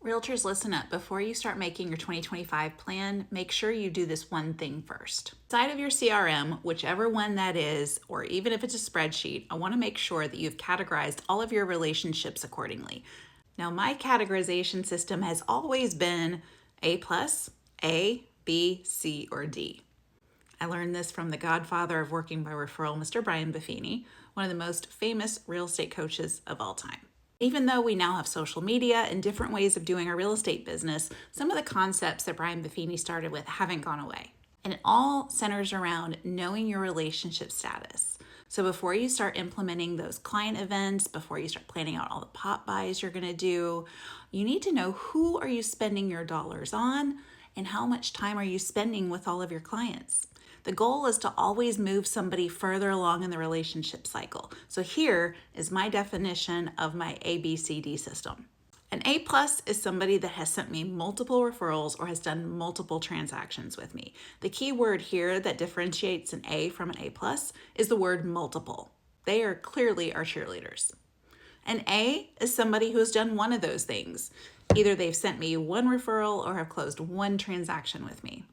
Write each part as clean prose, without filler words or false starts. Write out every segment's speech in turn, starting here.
Realtors, listen up. Before you start making your 2025 plan, make sure you do this one thing first. Inside of your CRM, whichever one that is, or even if it's a spreadsheet, I want to make sure that you've categorized all of your relationships accordingly. Now, my categorization system has always been A plus, A, B, C, or D. I learned this from the godfather of working by referral, Mr. Brian Buffini, one of the most famous real estate coaches of all time. Even though we now have social media and different ways of doing our real estate business, some of the concepts that Brian Buffini started with haven't gone away. And it all centers around knowing your relationship status. So before you start implementing those client events, before you start planning out all the pop buys you're gonna do, you need to know who are you spending your dollars on and how much time are you spending with all of your clients. The goal is to always move somebody further along in the relationship cycle. So here is my definition of my ABCD system. An A plus is somebody that has sent me multiple referrals or has done multiple transactions with me. The key word here that differentiates an A from an A plus is the word multiple. They are clearly our cheerleaders. An A is somebody who has done one of those things. Either they've sent me one referral or have closed one transaction with me.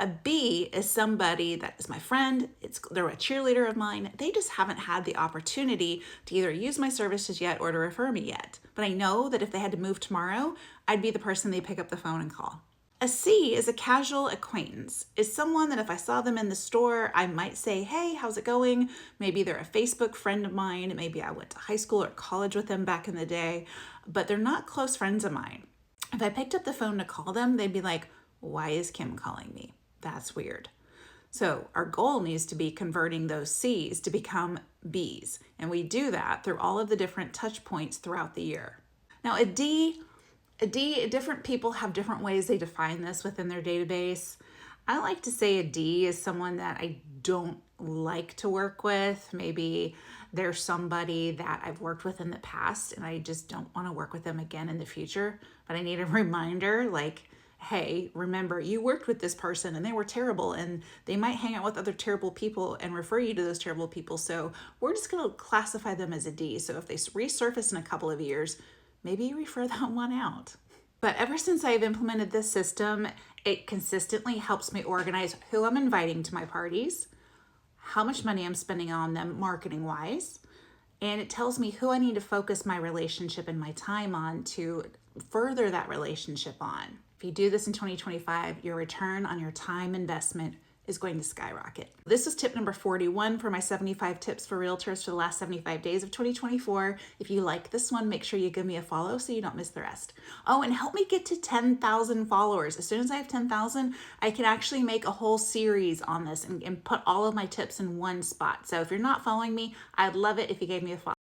A B is somebody that is my friend, they're a cheerleader of mine, they just haven't had the opportunity to either use my services yet or to refer me yet. But I know that if they had to move tomorrow, I'd be the person they pick up the phone and call. A C is a casual acquaintance, is someone that if I saw them in the store, I might say, hey, how's it going? Maybe they're a Facebook friend of mine, maybe I went to high school or college with them back in the day, but they're not close friends of mine. If I picked up the phone to call them, they'd be like, why is Kim calling me? That's weird. So our goal needs to be converting those C's to become B's. And we do that through all of the different touch points throughout the year. Now different people have different ways they define this within their database. I like to say a D is someone that I don't like to work with. Maybe there's somebody that I've worked with in the past and I just don't want to work with them again in the future, but I need a reminder like, hey, remember you worked with this person and they were terrible and they might hang out with other terrible people and refer you to those terrible people. So we're just going to classify them as a D. So if they resurface in a couple of years, maybe you refer that one out. But ever since I've implemented this system, it consistently helps me organize who I'm inviting to my parties, how much money I'm spending on them marketing wise, and it tells me who I need to focus my relationship and my time on to further that relationship on. If you do this in 2025, your return on your time investment is going to skyrocket. This is tip number 41 for my 75 tips for realtors for the last 75 days of 2024. If you like this one, make sure you give me a follow so you don't miss the rest. Oh, and help me get to 10,000 followers. As soon as I have 10,000, I can actually make a whole series on this and put all of my tips in one spot. So if you're not following me, I'd love it if you gave me a follow.